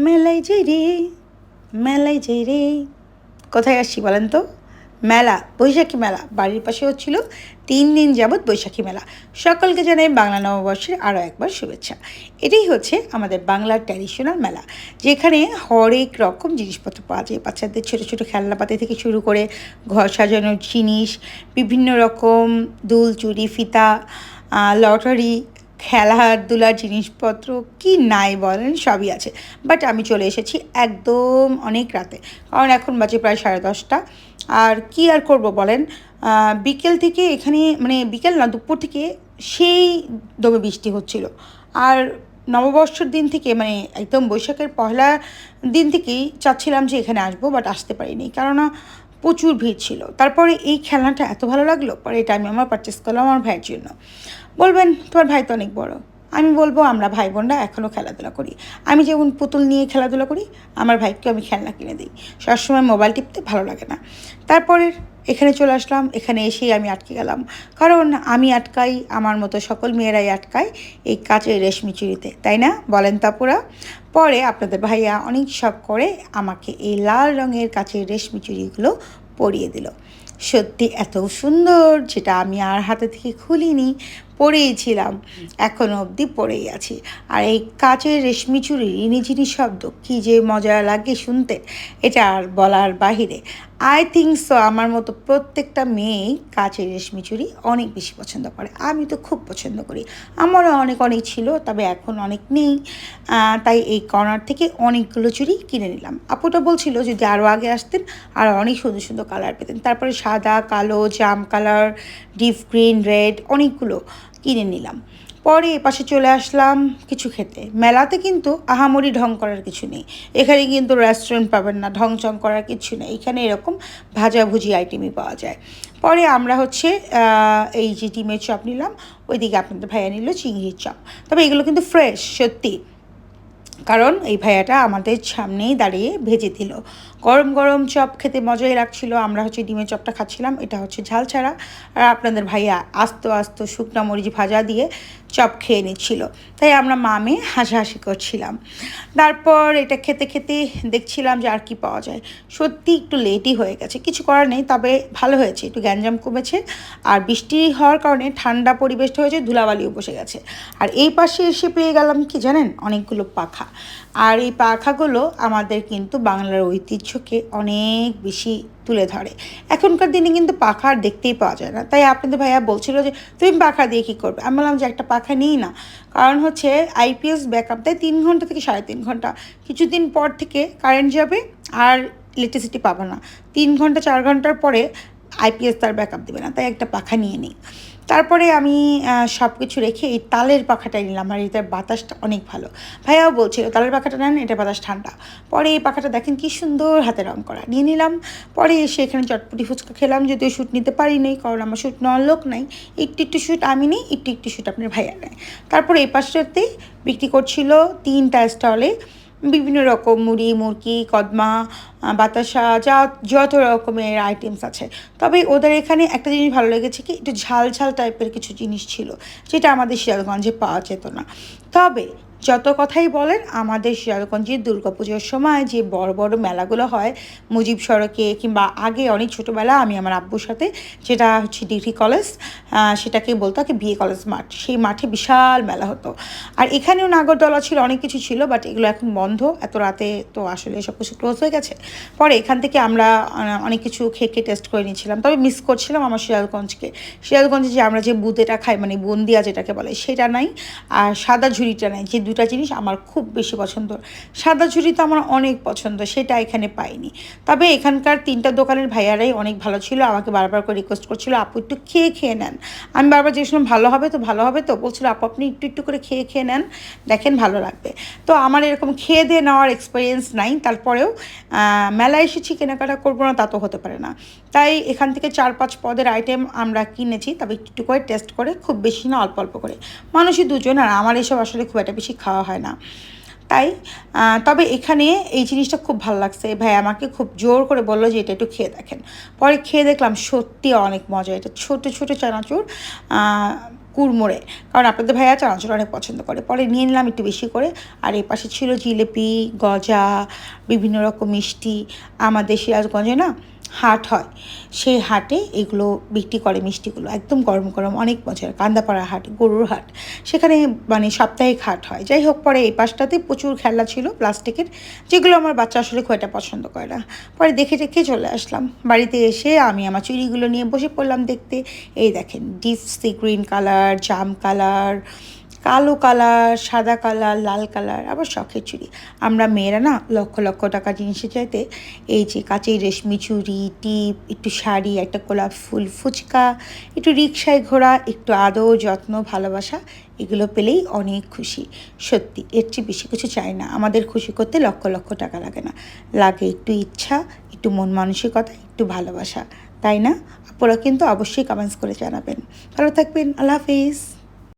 মেলায় যাই রে, মেলায় যাই রে। কোথায় আসছি বলেন তো? মেলা, বৈশাখী মেলা বাড়ির পাশে হচ্ছিল 3 দিন যাবৎ বৈশাখী মেলা। সকলকে জানাই বাংলা নববর্ষের আরও একবার শুভেচ্ছা। এটাই হচ্ছে আমাদের বাংলার ট্র্যাডিশনাল মেলা, যেখানে হরেক রকম জিনিসপত্র পাওয়া যায়। বাচ্চাদের ছোটো ছোটো খেলনাপাতি থেকে শুরু করে ঘর সাজানোর জিনিস, বিভিন্ন রকম দুল চুড়ি ফিতা, লটারি, খেলাধুলার জিনিসপত্র কি নাই বলেন, সবই আছে। বাট আমি চলে এসেছি একদম অনেক রাতে, কারণ এখন বাজে প্রায় 10:30। আর কি আর করব বলেন, বিকেল থেকে এখানে মানে বিকেল না, দুপুর থেকে সেই দমে বৃষ্টি হচ্ছিল। আর নববর্ষর দিন থেকে মানে একদম বৈশাখের পহেলা দিন থেকেই চাচ্ছিলাম যে এখানে আসবো, বাট আসতে পারিনি, কেননা প্রচুর ভিড় ছিল। তারপরে এই খেলনাটা এত ভালো লাগলো, পরে এটা আমি আমার পারচেস করলাম আমার ভাইয়ের জন্য। বলবেন তোমার ভাই তো অনেক বড়, আমি বলবো আমরা ভাই বোনরা এখনও খেলাধুলা করি। আমি যেমন পুতুল নিয়ে খেলাধুলা করি, আমার ভাইকে আমি খেলনা কিনে দিই। সবসময় মোবাইল টিপতে ভালো লাগে না। তারপরে এখানে চলে আসলাম, এখানে এসেই আমি আটকে গেলাম, কারণ আমি আটকাই, আমার মতো সকল মেয়েরাই আটকায় এই কাচের রেশমি চুড়িতে, তাই না বলেন তাপুরা? পরে আপনাদের ভাইয়া অনেক শখ করে আমাকে এই লাল রঙের কাচের রেশমি চুড়িগুলো পরিয়ে দিল। সত্যি এত সুন্দর, যেটা আমি আর হাতে থেকে খুলিনি, পরেইছিলাম, এখনও অবধি পরেই আছি। আর এই কাচের রেশমি চুড়ির রিনিঝিনি শব্দ কী যে মজা লাগে শুনতে, এটা আর বলার বাহিরে। আই থিঙ্ক সো আমার মতো প্রত্যেকটা মেয়েই কাচের রেশমি চুড়ি অনেক বেশি পছন্দ করে। আমি তো খুব পছন্দ করি, আমারও অনেক অনেক ছিল, তবে এখন অনেক নেই। তাই এই কর্নার থেকে অনেকগুলো চুড়ি কিনে নিলাম। আপুটা বলছিল যদি আরও আগে আসতেন আর অনেক সুন্দর সুন্দর কালার পেতেন। তারপরে সাদা, কালো, জাম কালার, ডিপ গ্রিন, রেড অনেকগুলো কিনে নিলাম। পরে এপাশে চলে আসলাম কিছু খেতে। মেলাতে কিন্তু আহামরি ঢং করার কিছু নেই, এখানে কিন্তু রেস্টুরেন্ট পাবেন না, ঢং চং করার কিছু নেই, এখানে এরকম ভাজাভুজি আইটেমই পাওয়া যায়। পরে আমরা হচ্ছে এই যে ডিমের চপ নিলাম, ওইদিকে আপনাদের ভাইয়া নিল চিংড়ির চপ। তবে এগুলো কিন্তু ফ্রেশ সত্যি, কারণ এই ভাইয়াটা আমাদের সামনেই দাঁড়িয়ে ভেজে দিল। গরম গরম চপ খেতে মজাই লাগছিল। আমরা হচ্ছে ডিমের চপটা খাচ্ছিলাম, এটা হচ্ছে ঝাল ছাড়া, আর আপনাদের ভাইয়া আস্ত আস্ত শুকনো মরিচ ভাজা দিয়ে চপ খেয়ে নিচ্ছিল। তাই আমরা মামে হাসাহাসি করছিলাম। তারপর এটা খেতে খেতে দেখছিলাম যে আর কি পাওয়া যায়। সত্যি একটু লেটই হয়ে গেছে, কিছু করার নেই, তবে ভালো হয়েছে, একটু গ্যাঞ্জাম কমেছে। আর বৃষ্টি হওয়ার কারণে ঠান্ডা পরিবেশটা হয়েছে, ধুলাবালিও বসে গেছে। আর এই পাশে এসে পেয়ে গেলাম কি জানেন, অনেকগুলো পাখা। আর এই পাখাগুলো আমাদের কিন্তু বাংলার ঐতিহ্যকে অনেক বেশি তুলে ধরে। এখনকার দিনে কিন্তু পাখা আর দেখতেই পাওয়া যায় না। তাই আপনাদের ভাইয়া বলছিল যে তুমি পাখা দিয়ে কী করবে, আমি বললাম যে একটা পাখা নিই না, কারণ হচ্ছে আইপিএস ব্যাকআপ দেয় 3 ঘন্টা থেকে 3.5 ঘন্টা। কিছুদিন পর থেকে কারেন্ট যাবে আর ইলেকট্রিসিটি পাবো না, 3 ঘন্টা 4 ঘন্টার পরে আইপিএস তার ব্যাকআপ দেবে না, তাই একটা পাখা নিয়ে নিই। তারপরে আমি সব কিছু রেখে এই তালের পাখাটাই নিলাম, আর এটার বাতাসটা অনেক ভালো। ভাইয়াও বলছিল তালের পাখাটা নেন, এটা বাতাস ঠান্ডা। পরে এই পাখাটা দেখেন কি সুন্দর হাতে রং করা, নিয়ে নিলাম। পরে এসে এখানে চটপটি ফুচকা খেলাম, যদিও শ্যুট নিতে পারিনি, কারণ আমার শ্যুট নেওয়ার লোক নাই। একটু একটু শ্যুট আমি নিই, একটু একটু শ্যুট আপনার ভাইয়া নেয়। তারপরে এই পাশটাতে বিক্রি করছিল 3টা স্টলে বিভিন্ন রকম মুড়ি, মুরকি, কদমা, বাতাসা, যত রকমের আইটেমস আছে। তবে ওদের এখানে একটা জিনিস ভালো লেগেছে কি, একটু ঝাল ঝাল টাইপের কিছু জিনিস ছিল, যেটা আমাদের শিয়ালগঞ্জে পাওয়া যেত না। তবে যত কথাই বলেন, আমাদের শিয়ালগঞ্জের দুর্গাপুজোর সময় যে বড় বড় মেলাগুলো হয় মুজিব সড়কে, কিংবা আগে অনেক ছোটোবেলা আমি আমার আব্বুর সাথে, যেটা হচ্ছে ডিগ্রি কলেজ, সেটাকে বলতো কি বিএ কলেজ মাঠ, সেই মাঠে বিশাল মেলা হতো। আর এখানেও নাগরদোলা ছিল, অনেক কিছু ছিল, বাট এগুলো এখন বন্ধ, এত রাতে তো আসলে সব কিছু ক্লোজ হয়ে গেছে। পরে এখান থেকে আমরা অনেক কিছু খেয়ে টেস্ট করে নিয়েছিলাম। তবে মিস করছিলাম আমার শিয়ালগঞ্জকে। শিয়ালগঞ্জে যে আমরা যে বুঁদেটা খাই, মানে বুন্দিয়া যেটাকে বলে, সেটা নাই, আর সাদা ঝুড়িটা নাই, যে দুটা জিনিস আমার খুব বেশি পছন্দ। সাদা ঝুড়ি তো আমার অনেক পছন্দ, সেটা এখানে পাইনি। তবে এখানকার 3টা দোকানের ভাইয়ারাই অনেক ভালো ছিল, আমাকে বারবার করে রিকোয়েস্ট করছিল আপু একটু খেয়ে খেয়ে নেন। আমি বারবার জিজ্ঞেস ভালো হবে তো, ভালো হবে তো, বলছিল আপু আপনি একটু একটু করে খেয়ে খেয়ে নেন, দেখেন ভালো লাগবে। তো আমার এরকম খেয়ে দিয়ে নেওয়ার এক্সপিরিয়েন্স নাই, তারপরেও মেলায় এসেছি, কেনাকাটা করবো না তা তো হতে পারে না। তাই এখান থেকে 4-5 পদের আইটেম আমরা কিনেছি, তবে একটু একটু করে টেস্ট করে, খুব বেশি না, অল্প অল্প করে, মানুষই দুজন, আর আমার এসব আসলে খুব একটা বেশি খাওয়া হয় না। তাই তবে এখানে এই জিনিসটা খুব ভালো লাগছে, ভাই আমাকে খুব জোর করে বললো যে এটা একটু খেয়ে দেখেন। পরে খেয়ে দেখলাম সত্যি অনেক মজা। এটা ছোটো ছোটো চানাচুর, কুড়মোড়ে, কারণ আপনাদের ভাইয়া চানাচুর অনেক পছন্দ করে। পরে নিয়ে নিলাম একটু বেশি করে। আর এই পাশে ছিল জিলিপি, গজা, বিভিন্ন রকম মিষ্টি। আমাদের সিরাজগঞ্জে না হাট হয়, সেই হাটে এগুলো বিক্রি করে মিষ্টিগুলো, একদম গরম গরম, অনেক মজার। কান্দাপাড়া হাট, গরুর হাট, সেখানে মানে সাপ্তাহিক হাট হয়। যাই হোক, পরে এই পাশটাতে প্রচুর খেলনা ছিল প্লাস্টিকের, যেগুলো আমার বাচ্চা আসলে খুব একটা পছন্দ করে না। পরে দেখে টেখে চলে আসলাম। বাড়িতে এসে আমি আমার চুড়িগুলো নিয়ে বসে পড়লাম দেখতে। এই দেখেন, ডিপ সি গ্রিন কালার, জাম কালার, কালো কালার, সাদা কালার, লাল কালার, আবার শখের চুড়ি। আমরা মেয়েরা না লক্ষ লক্ষ টাকা জিনিসের চাইতে এই যে কাচের রেশমি চুড়ি, টিপ, একটু শাড়ি, একটা গোলাপ ফুল, ফুচকা, একটু রিক্সায় ঘোরা, একটু আদর যত্ন ভালোবাসা, এগুলো পেলেই অনেক খুশি। সত্যি এর চেয়ে বেশি কিছু চাই না। আমাদের খুশি করতে লক্ষ লক্ষ টাকা লাগে না, লাগে একটু ইচ্ছা, একটু মন মানসিকতা, একটু ভালোবাসা, তাই না? আপনারা কিন্তু অবশ্যই কমেন্টস করে জানাবেন। ভালো থাকবেন, আল্লাহ হাফিজ।